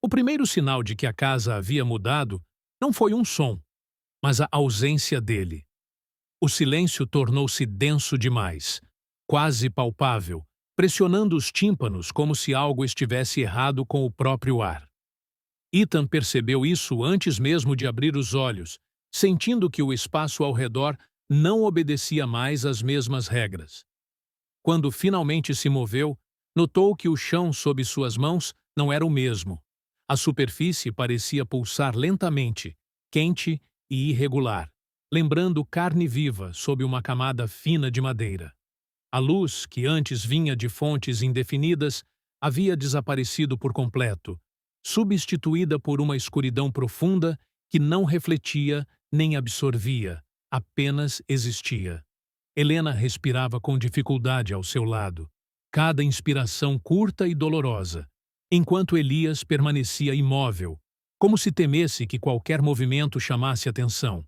O primeiro sinal de que a casa havia mudado não foi um som, mas a ausência dele. O silêncio tornou-se denso demais, quase palpável, pressionando os tímpanos como se algo estivesse errado com o próprio ar. Ethan percebeu isso antes mesmo de abrir os olhos, sentindo que o espaço ao redor não obedecia mais às mesmas regras. Quando finalmente se moveu, notou que o chão sob suas mãos não era o mesmo. A superfície parecia pulsar lentamente, quente e irregular, lembrando carne viva sob uma camada fina de madeira. A luz, que antes vinha de fontes indefinidas, havia desaparecido por completo, substituída por uma escuridão profunda que não refletia nem absorvia, apenas existia. Helena respirava com dificuldade ao seu lado, cada inspiração curta e dolorosa, enquanto Elias permanecia imóvel, como se temesse que qualquer movimento chamasse atenção.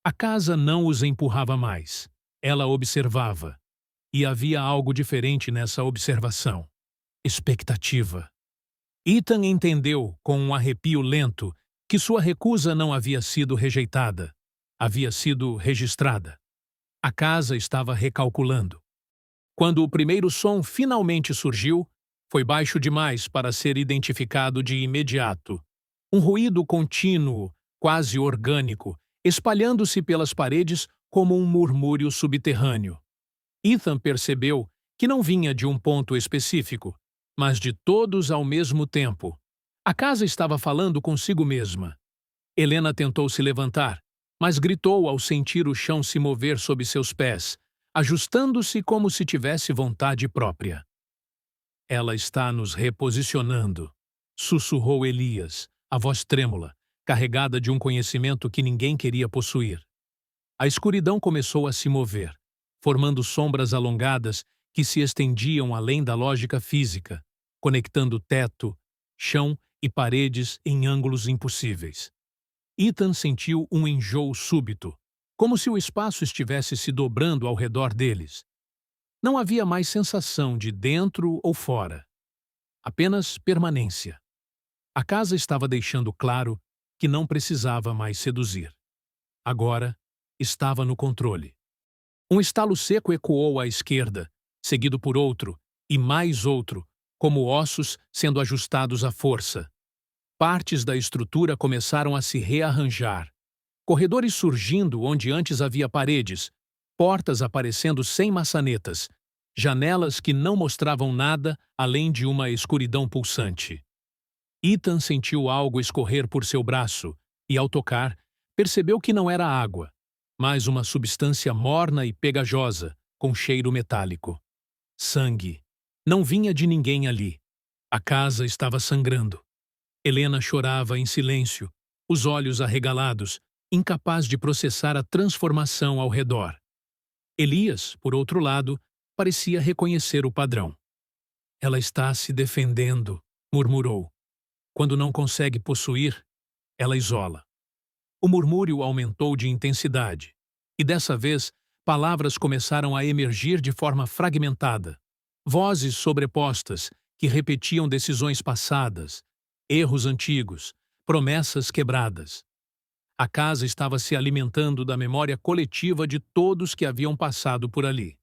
A casa não os empurrava mais. Ela observava. E havia algo diferente nessa observação. Expectativa. Ethan entendeu, com um arrepio lento, que sua recusa não havia sido rejeitada. Havia sido registrada. A casa estava recalculando. Quando o primeiro som finalmente surgiu, foi baixo demais para ser identificado de imediato. Um ruído contínuo, quase orgânico, espalhando-se pelas paredes como um murmúrio subterrâneo. Ethan percebeu que não vinha de um ponto específico, mas de todos ao mesmo tempo. A casa estava falando consigo mesma. Helena tentou se levantar, mas gritou ao sentir o chão se mover sob seus pés, ajustando-se como se tivesse vontade própria. Ela está nos reposicionando, sussurrou Elias, a voz trêmula, carregada de um conhecimento que ninguém queria possuir. A escuridão começou a se mover, formando sombras alongadas que se estendiam além da lógica física, conectando teto, chão e paredes em ângulos impossíveis. Ethan sentiu um enjoo súbito, como se o espaço estivesse se dobrando ao redor deles. Não havia mais sensação de dentro ou fora. Apenas permanência. A casa estava deixando claro que não precisava mais seduzir. Agora, estava no controle. Um estalo seco ecoou à esquerda, seguido por outro, e mais outro, como ossos sendo ajustados à força. Partes da estrutura começaram a se rearranjar. Corredores surgindo onde antes havia paredes, portas aparecendo sem maçanetas, janelas que não mostravam nada além de uma escuridão pulsante. Ethan sentiu algo escorrer por seu braço e, ao tocar, percebeu que não era água, mas uma substância morna e pegajosa, com cheiro metálico. Sangue. Não vinha de ninguém ali. A casa estava sangrando. Helena chorava em silêncio, os olhos arregalados, incapaz de processar a transformação ao redor. Elias, por outro lado, parecia reconhecer o padrão. Ela está se defendendo, murmurou. Quando não consegue possuir, ela isola. O murmúrio aumentou de intensidade, e dessa vez, palavras começaram a emergir de forma fragmentada. Vozes sobrepostas que repetiam decisões passadas, erros antigos, promessas quebradas. A casa estava se alimentando da memória coletiva de todos que haviam passado por ali.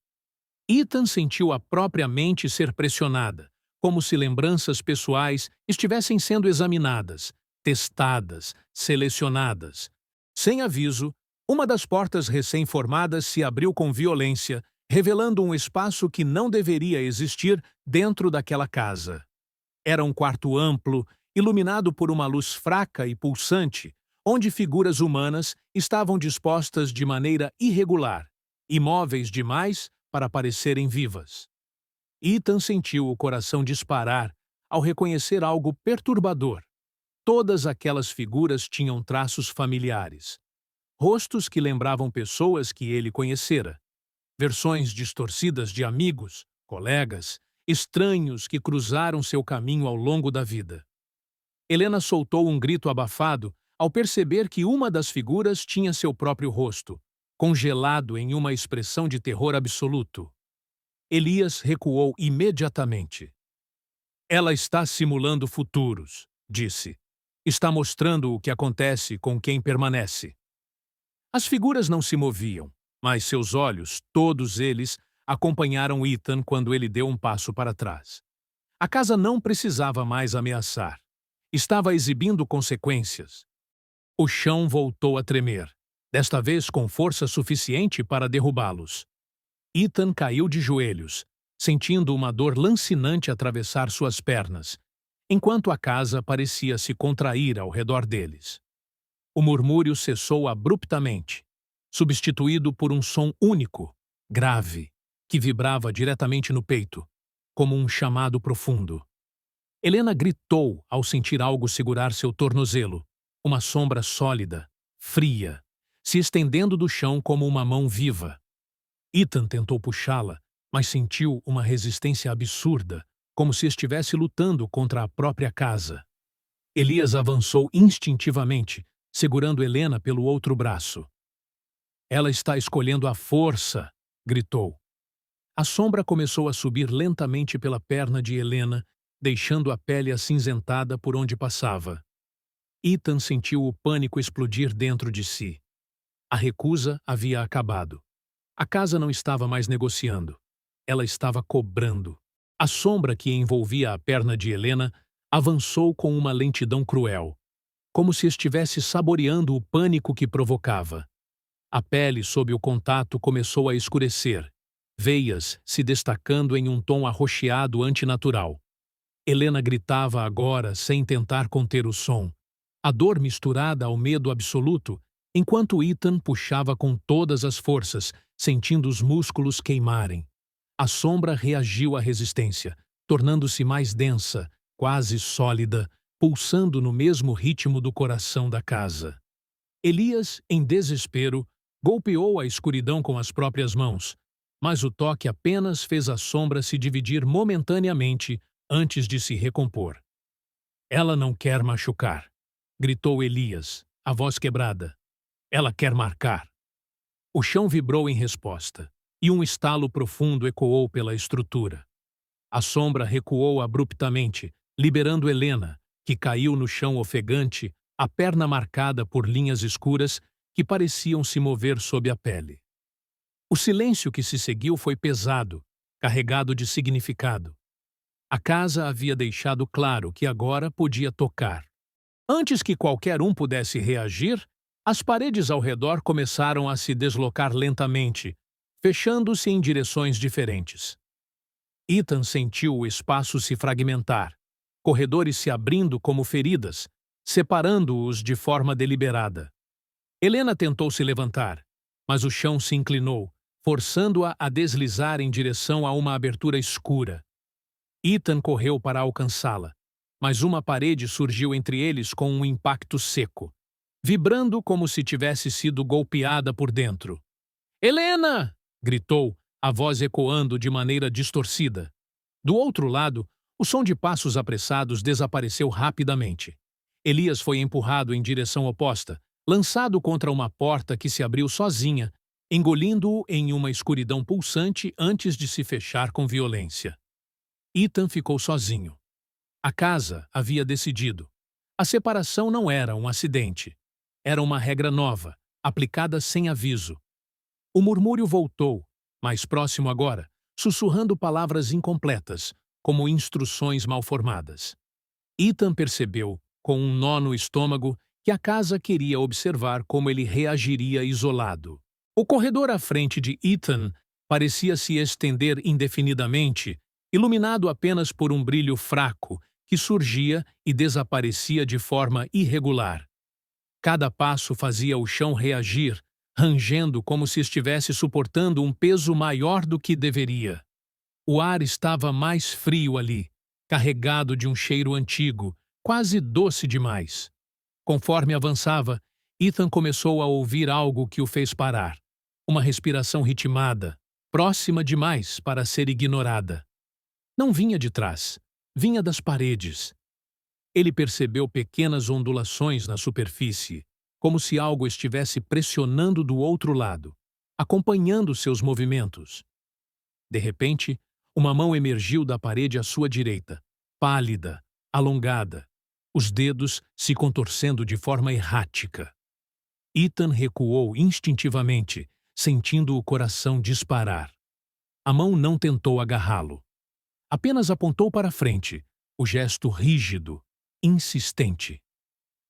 Ethan sentiu a própria mente ser pressionada, como se lembranças pessoais estivessem sendo examinadas, testadas, selecionadas. Sem aviso, uma das portas recém-formadas se abriu com violência, revelando um espaço que não deveria existir dentro daquela casa. Era um quarto amplo, iluminado por uma luz fraca e pulsante, onde figuras humanas estavam dispostas de maneira irregular, imóveis demais para parecerem vivas. Ethan sentiu o coração disparar ao reconhecer algo perturbador. Todas aquelas figuras tinham traços familiares. Rostos que lembravam pessoas que ele conhecera. Versões distorcidas de amigos, colegas, estranhos que cruzaram seu caminho ao longo da vida. Helena soltou um grito abafado ao perceber que uma das figuras tinha seu próprio rosto, congelado em uma expressão de terror absoluto. Elias recuou imediatamente. Ela está simulando futuros, disse. Está mostrando o que acontece com quem permanece. As figuras não se moviam, mas seus olhos, todos eles, acompanharam Ethan quando ele deu um passo para trás. A casa não precisava mais ameaçar. Estava exibindo consequências. O chão voltou a tremer, desta vez com força suficiente para derrubá-los. Ethan caiu de joelhos, sentindo uma dor lancinante atravessar suas pernas, enquanto a casa parecia se contrair ao redor deles. O murmúrio cessou abruptamente, substituído por um som único, grave, que vibrava diretamente no peito, como um chamado profundo. Helena gritou ao sentir algo segurar seu tornozelo, uma sombra sólida, fria, se estendendo do chão como uma mão viva. Ethan tentou puxá-la, mas sentiu uma resistência absurda, como se estivesse lutando contra a própria casa. Elias avançou instintivamente, segurando Helena pelo outro braço. Ela está escolhendo a força, gritou. A sombra começou a subir lentamente pela perna de Helena, deixando a pele acinzentada por onde passava. Ethan sentiu o pânico explodir dentro de si. A recusa havia acabado. A casa não estava mais negociando. Ela estava cobrando. A sombra que envolvia a perna de Helena avançou com uma lentidão cruel, como se estivesse saboreando o pânico que provocava. A pele sob o contato começou a escurecer, veias se destacando em um tom arroxeado antinatural. Helena gritava agora sem tentar conter o som, a dor misturada ao medo absoluto, enquanto Ethan puxava com todas as forças, sentindo os músculos queimarem. A sombra reagiu à resistência, tornando-se mais densa, quase sólida, pulsando no mesmo ritmo do coração da casa. Elias, em desespero, golpeou a escuridão com as próprias mãos, mas o toque apenas fez a sombra se dividir momentaneamente antes de se recompor. Ela não quer machucar, gritou Elias, a voz quebrada. Ela quer marcar. O chão vibrou em resposta, e um estalo profundo ecoou pela estrutura. A sombra recuou abruptamente, liberando Helena, que caiu no chão ofegante, a perna marcada por linhas escuras que pareciam se mover sob a pele. O silêncio que se seguiu foi pesado, carregado de significado. A casa havia deixado claro que agora podia tocar. Antes que qualquer um pudesse reagir, as paredes ao redor começaram a se deslocar lentamente, fechando-se em direções diferentes. Ethan sentiu o espaço se fragmentar, corredores se abrindo como feridas, separando-os de forma deliberada. Helena tentou se levantar, mas o chão se inclinou, forçando-a a deslizar em direção a uma abertura escura. Ethan correu para alcançá-la, mas uma parede surgiu entre eles com um impacto seco, vibrando como se tivesse sido golpeada por dentro. "Helena!" gritou, a voz ecoando de maneira distorcida. Do outro lado, o som de passos apressados desapareceu rapidamente. Elias foi empurrado em direção oposta, lançado contra uma porta que se abriu sozinha, engolindo-o em uma escuridão pulsante antes de se fechar com violência. Ethan ficou sozinho. A casa havia decidido. A separação não era um acidente. Era uma regra nova, aplicada sem aviso. O murmúrio voltou, mais próximo agora, sussurrando palavras incompletas, como instruções mal formadas. Ethan percebeu, com um nó no estômago, que a casa queria observar como ele reagiria isolado. O corredor à frente de Ethan parecia se estender indefinidamente, iluminado apenas por um brilho fraco que surgia e desaparecia de forma irregular. Cada passo fazia o chão reagir, rangendo como se estivesse suportando um peso maior do que deveria. O ar estava mais frio ali, carregado de um cheiro antigo, quase doce demais. Conforme avançava, Ethan começou a ouvir algo que o fez parar. Uma respiração ritmada, próxima demais para ser ignorada. Não vinha de trás, vinha das paredes. Ele percebeu pequenas ondulações na superfície, como se algo estivesse pressionando do outro lado, acompanhando seus movimentos. De repente, uma mão emergiu da parede à sua direita, pálida, alongada. os dedos se contorcendo de forma errática. Ethan recuou instintivamente, sentindo o coração disparar. A mão não tentou agarrá-lo. Apenas apontou para frente, o gesto rígido, insistente.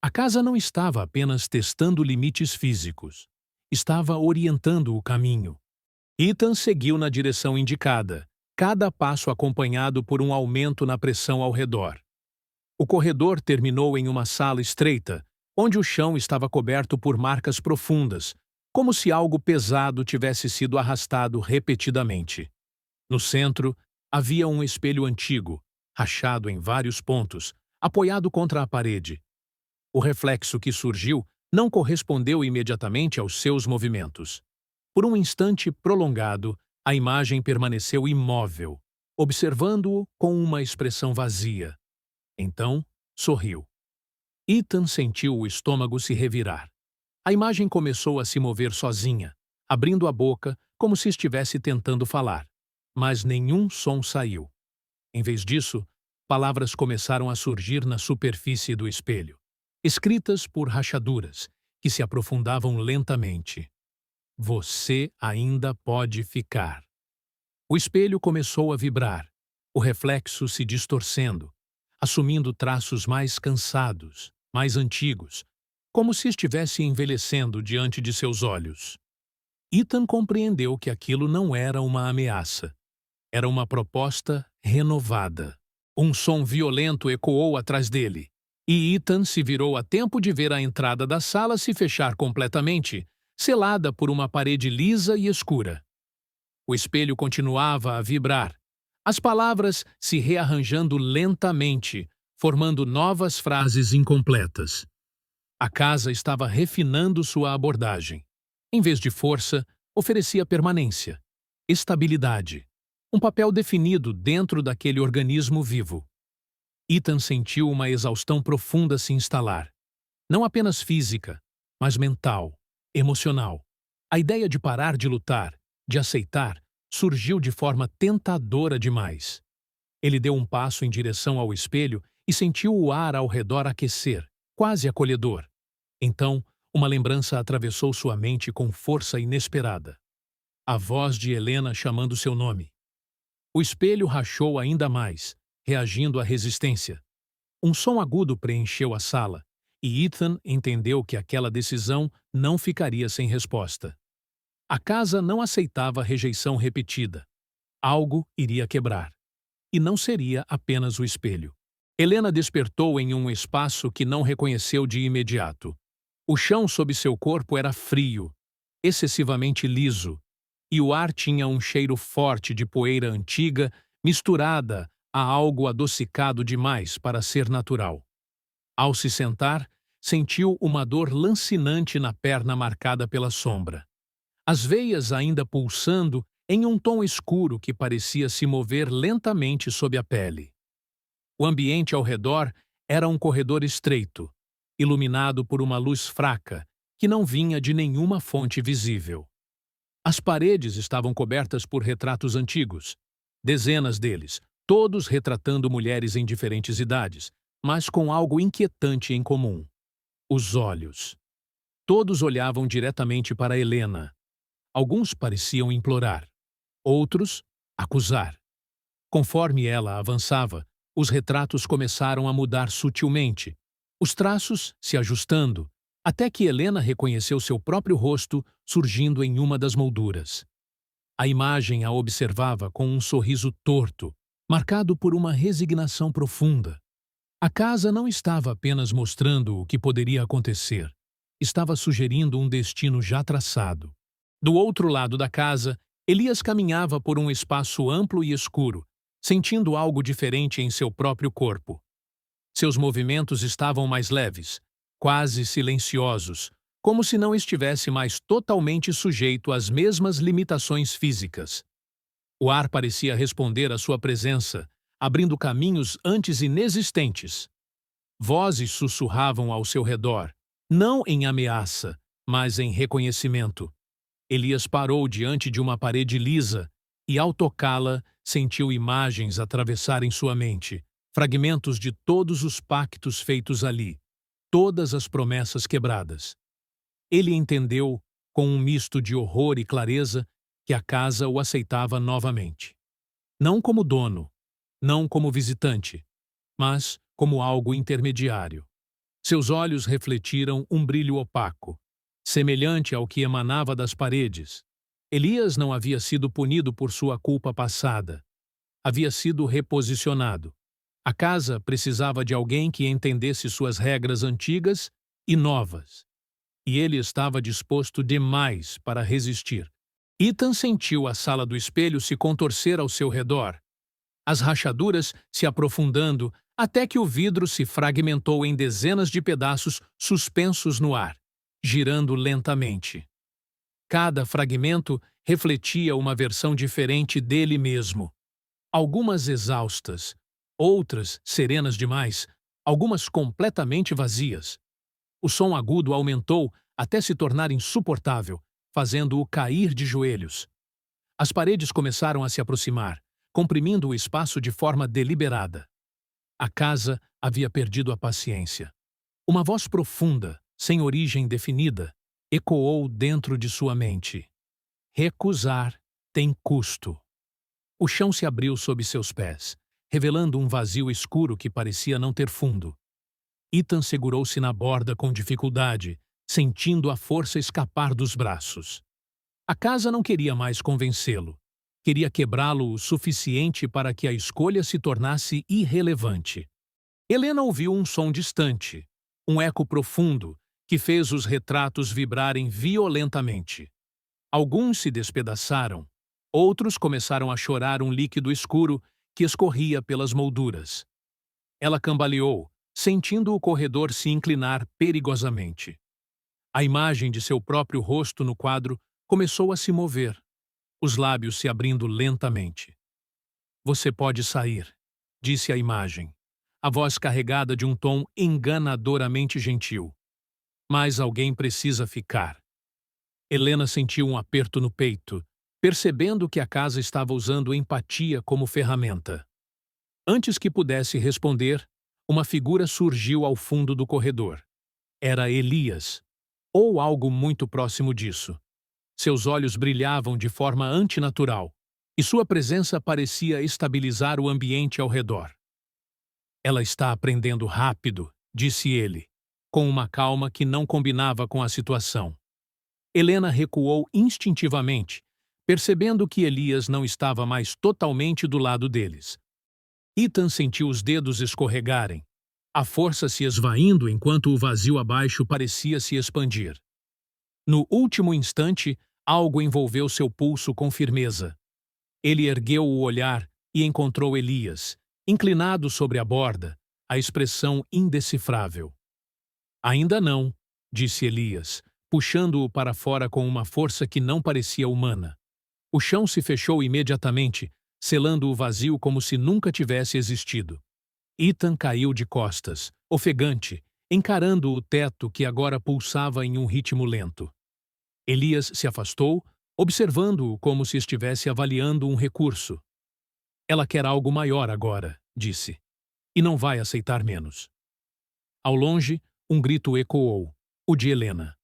A casa não estava apenas testando limites físicos. Estava orientando o caminho. Ethan seguiu na direção indicada, cada passo acompanhado por um aumento na pressão ao redor. O corredor terminou em uma sala estreita, onde o chão estava coberto por marcas profundas, como se algo pesado tivesse sido arrastado repetidamente. No centro, havia um espelho antigo, rachado em vários pontos, apoiado contra a parede. O reflexo que surgiu não correspondeu imediatamente aos seus movimentos. Por um instante prolongado, a imagem permaneceu imóvel, observando-o com uma expressão vazia. Então, sorriu. Ethan sentiu o estômago se revirar. A imagem começou a se mover sozinha, abrindo a boca como se estivesse tentando falar. Mas nenhum som saiu. Em vez disso, palavras começaram a surgir na superfície do espelho, escritas por rachaduras, que se aprofundavam lentamente. Você ainda pode ficar. O espelho começou a vibrar, o reflexo se distorcendo, assumindo traços mais cansados, mais antigos, como se estivesse envelhecendo diante de seus olhos. Ethan compreendeu que aquilo não era uma ameaça. Era uma proposta renovada. Um som violento ecoou atrás dele, e Ethan se virou a tempo de ver a entrada da sala se fechar completamente, selada por uma parede lisa e escura. O espelho continuava a vibrar, as palavras se rearranjando lentamente, formando novas frases incompletas. A casa estava refinando sua abordagem. Em vez de força, oferecia permanência, estabilidade, um papel definido dentro daquele organismo vivo. Ethan sentiu uma exaustão profunda se instalar. Não apenas física, mas mental, emocional. A ideia de parar de lutar, de aceitar, surgiu de forma tentadora demais. Ele deu um passo em direção ao espelho e sentiu o ar ao redor aquecer, quase acolhedor. Então, uma lembrança atravessou sua mente com força inesperada. A voz de Helena chamando seu nome. O espelho rachou ainda mais, reagindo à resistência. Um som agudo preencheu a sala, e Ethan entendeu que aquela decisão não ficaria sem resposta. A casa não aceitava rejeição repetida. Algo iria quebrar. E não seria apenas o espelho. Helena despertou em um espaço que não reconheceu de imediato. O chão sob seu corpo era frio, excessivamente liso, e o ar tinha um cheiro forte de poeira antiga misturada a algo adocicado demais para ser natural. Ao se sentar, sentiu uma dor lancinante na perna marcada pela sombra. As veias ainda pulsando em um tom escuro que parecia se mover lentamente sob a pele. O ambiente ao redor era um corredor estreito, iluminado por uma luz fraca que não vinha de nenhuma fonte visível. As paredes estavam cobertas por retratos antigos, dezenas deles, todos retratando mulheres em diferentes idades, mas com algo inquietante em comum: os olhos. Todos olhavam diretamente para Helena. Alguns pareciam implorar, outros acusar. Conforme ela avançava, os retratos começaram a mudar sutilmente, os traços se ajustando, até que Helena reconheceu seu próprio rosto surgindo em uma das molduras. A imagem a observava com um sorriso torto, marcado por uma resignação profunda. A casa não estava apenas mostrando o que poderia acontecer, estava sugerindo um destino já traçado. Do outro lado da casa, Elias caminhava por um espaço amplo e escuro, sentindo algo diferente em seu próprio corpo. Seus movimentos estavam mais leves, quase silenciosos, como se não estivesse mais totalmente sujeito às mesmas limitações físicas. O ar parecia responder à sua presença, abrindo caminhos antes inexistentes. Vozes sussurravam ao seu redor, não em ameaça, mas em reconhecimento. Elias parou diante de uma parede lisa e, ao tocá-la, sentiu imagens atravessarem sua mente, fragmentos de todos os pactos feitos ali, todas as promessas quebradas. Ele entendeu, com um misto de horror e clareza, que a casa o aceitava novamente. Não como dono, não como visitante, mas como algo intermediário. Seus olhos refletiram um brilho opaco, semelhante ao que emanava das paredes. Elias não havia sido punido por sua culpa passada. Havia sido reposicionado. A casa precisava de alguém que entendesse suas regras antigas e novas. E ele estava disposto demais para resistir. Ethan sentiu a sala do espelho se contorcer ao seu redor, as rachaduras se aprofundando até que o vidro se fragmentou em dezenas de pedaços suspensos no ar, girando lentamente. Cada fragmento refletia uma versão diferente dele mesmo. Algumas exaustas, outras serenas demais, algumas completamente vazias. O som agudo aumentou até se tornar insuportável, fazendo-o cair de joelhos. As paredes começaram a se aproximar, comprimindo o espaço de forma deliberada. A casa havia perdido a paciência. Uma voz profunda, sem origem definida, ecoou dentro de sua mente. Recusar tem custo. O chão se abriu sob seus pés, revelando um vazio escuro que parecia não ter fundo. Ethan segurou-se na borda com dificuldade, sentindo a força escapar dos braços. A casa não queria mais convencê-lo. Queria quebrá-lo o suficiente para que a escolha se tornasse irrelevante. Helena ouviu um som distante, um eco profundo, que fez os retratos vibrarem violentamente. Alguns se despedaçaram, outros começaram a chorar um líquido escuro que escorria pelas molduras. Ela cambaleou, sentindo o corredor se inclinar perigosamente. A imagem de seu próprio rosto no quadro começou a se mover, os lábios se abrindo lentamente. "Você pode sair", disse a imagem, a voz carregada de um tom enganadoramente gentil. "Mas alguém precisa ficar." Helena sentiu um aperto no peito, percebendo que a casa estava usando empatia como ferramenta. Antes que pudesse responder, uma figura surgiu ao fundo do corredor. Era Elias, ou algo muito próximo disso. Seus olhos brilhavam de forma antinatural, e sua presença parecia estabilizar o ambiente ao redor. "Ela está aprendendo rápido", disse ele, com uma calma que não combinava com a situação. Helena recuou instintivamente, percebendo que Elias não estava mais totalmente do lado deles. Ethan sentiu os dedos escorregarem, a força se esvaindo enquanto o vazio abaixo parecia se expandir. No último instante, algo envolveu seu pulso com firmeza. Ele ergueu o olhar e encontrou Elias, inclinado sobre a borda, a expressão indecifrável. "Ainda não", disse Elias, puxando-o para fora com uma força que não parecia humana. O chão se fechou imediatamente, selando o vazio como se nunca tivesse existido. Ethan caiu de costas, ofegante, encarando o teto que agora pulsava em um ritmo lento. Elias se afastou, observando-o como se estivesse avaliando um recurso. "Ela quer algo maior agora", disse, "e não vai aceitar menos." Ao longe, um grito ecoou, o de Helena.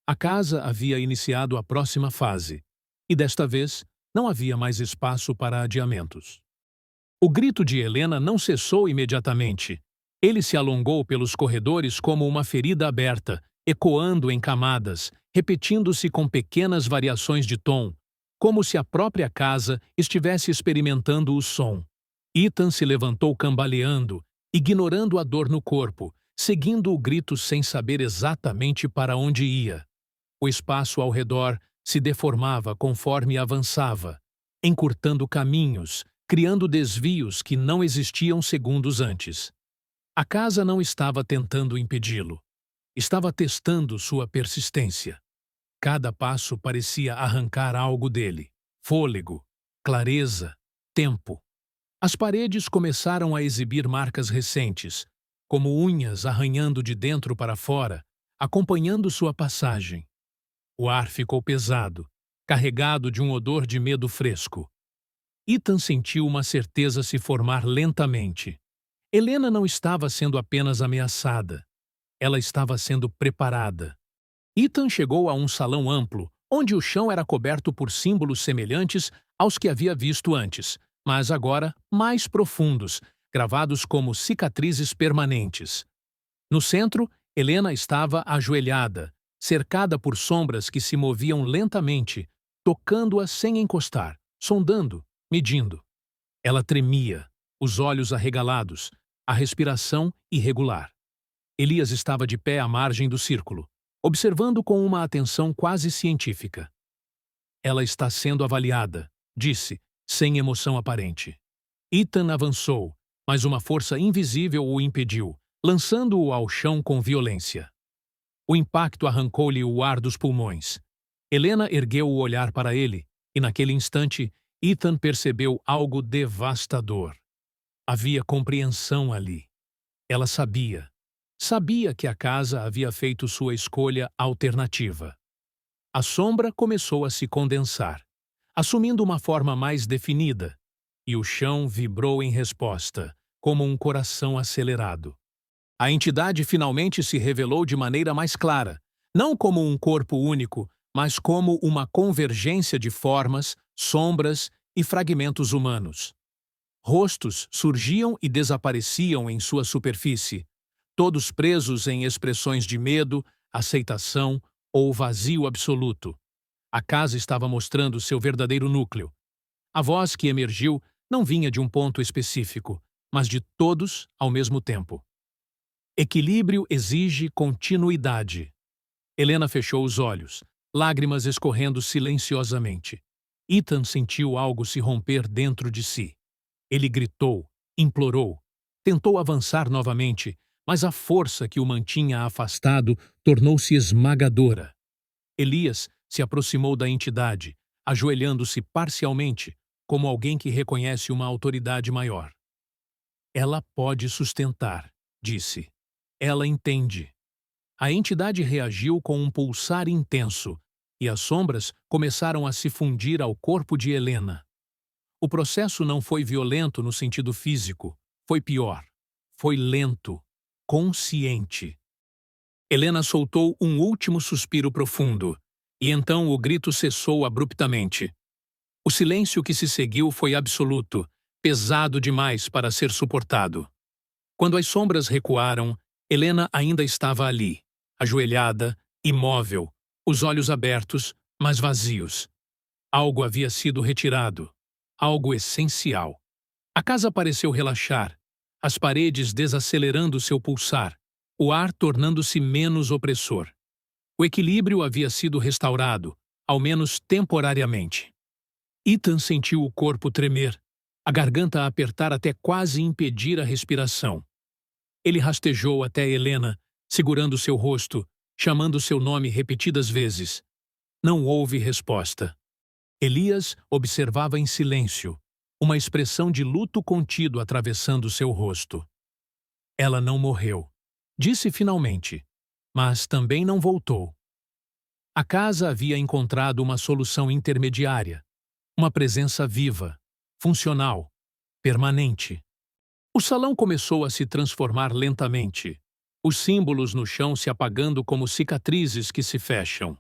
A casa havia iniciado a próxima fase, e desta vez não havia mais espaço para adiamentos. O grito de Helena não cessou imediatamente. Ele se alongou pelos corredores como uma ferida aberta, ecoando em camadas, repetindo-se com pequenas variações de tom, como se a própria casa estivesse experimentando o som. Ethan se levantou cambaleando, ignorando a dor no corpo, seguindo o grito sem saber exatamente para onde ia. O espaço ao redor se deformava conforme avançava, encurtando caminhos, criando desvios que não existiam segundos antes. A casa não estava tentando impedi-lo. Estava testando sua persistência. Cada passo parecia arrancar algo dele: fôlego, clareza, tempo. As paredes começaram a exibir marcas recentes, como unhas arranhando de dentro para fora, acompanhando sua passagem. O ar ficou pesado, carregado de um odor de medo fresco. Ethan sentiu uma certeza se formar lentamente. Helena não estava sendo apenas ameaçada. Ela estava sendo preparada. Ethan chegou a um salão amplo, onde o chão era coberto por símbolos semelhantes aos que havia visto antes, mas agora mais profundos, gravados como cicatrizes permanentes. No centro, Helena estava ajoelhada, cercada por sombras que se moviam lentamente, tocando-a sem encostar, sondando, medindo. Ela tremia, os olhos arregalados, a respiração irregular. Elias estava de pé à margem do círculo, observando com uma atenção quase científica. Ela está sendo avaliada, disse, sem emoção aparente. Ethan avançou, mas uma força invisível o impediu, lançando-o ao chão com violência. O impacto arrancou-lhe o ar dos pulmões. Helena ergueu o olhar para ele, e naquele instante, Ethan percebeu algo devastador. Havia compreensão ali. Ela sabia. Sabia que a casa havia feito sua escolha alternativa. A sombra começou a se condensar, assumindo uma forma mais definida, e o chão vibrou em resposta, como um coração acelerado. A entidade finalmente se revelou de maneira mais clara, não como um corpo único, mas como uma convergência de formas, sombras e fragmentos humanos. Rostos surgiam e desapareciam em sua superfície, todos presos em expressões de medo, aceitação ou vazio absoluto. A casa estava mostrando seu verdadeiro núcleo. A voz que emergiu não vinha de um ponto específico, mas de todos ao mesmo tempo. Equilíbrio exige continuidade. Helena fechou os olhos, lágrimas escorrendo silenciosamente. Ethan sentiu algo se romper dentro de si. Ele gritou, implorou, tentou avançar novamente, mas a força que o mantinha afastado tornou-se esmagadora. Elias se aproximou da entidade, ajoelhando-se parcialmente, como alguém que reconhece uma autoridade maior. Ela pode sustentar, disse. Ela entende. A entidade reagiu com um pulsar intenso, e as sombras começaram a se fundir ao corpo de Helena. O processo não foi violento no sentido físico, foi pior. Foi lento, consciente. Helena soltou um último suspiro profundo, e então o grito cessou abruptamente. O silêncio que se seguiu foi absoluto, pesado demais para ser suportado. Quando as sombras recuaram, Helena ainda estava ali, ajoelhada, imóvel, os olhos abertos, mas vazios. Algo havia sido retirado, algo essencial. A casa pareceu relaxar, as paredes desacelerando seu pulsar, o ar tornando-se menos opressor. O equilíbrio havia sido restaurado, ao menos temporariamente. Ethan sentiu o corpo tremer, a garganta apertar até quase impedir a respiração. Ele rastejou até Helena, segurando seu rosto, chamando seu nome repetidas vezes. Não houve resposta. Elias observava em silêncio, uma expressão de luto contido atravessando seu rosto. Ela não morreu, disse finalmente, mas também não voltou. A casa havia encontrado uma solução intermediária, uma presença viva, funcional, permanente. O salão começou a se transformar lentamente, os símbolos no chão se apagando como cicatrizes que se fecham.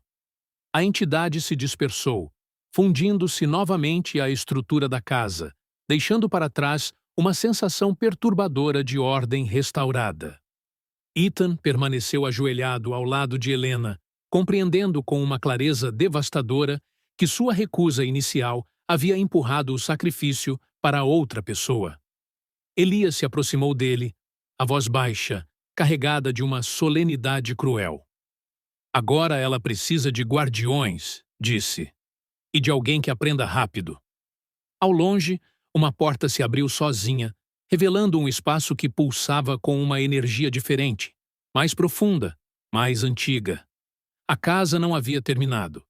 A entidade se dispersou, fundindo-se novamente à estrutura da casa, deixando para trás uma sensação perturbadora de ordem restaurada. Ethan permaneceu ajoelhado ao lado de Helena, compreendendo com uma clareza devastadora que sua recusa inicial havia empurrado o sacrifício para outra pessoa. Elias se aproximou dele, a voz baixa, carregada de uma solenidade cruel. Agora ela precisa de guardiões, disse, e de alguém que aprenda rápido. Ao longe, uma porta se abriu sozinha, revelando um espaço que pulsava com uma energia diferente, mais profunda, mais antiga. A casa não havia terminado.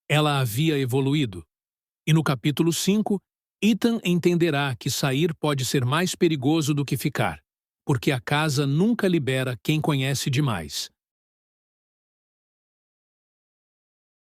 Ela havia evoluído. E no capítulo 5, Ethan entenderá que sair pode ser mais perigoso do que ficar, porque a casa nunca libera quem conhece demais.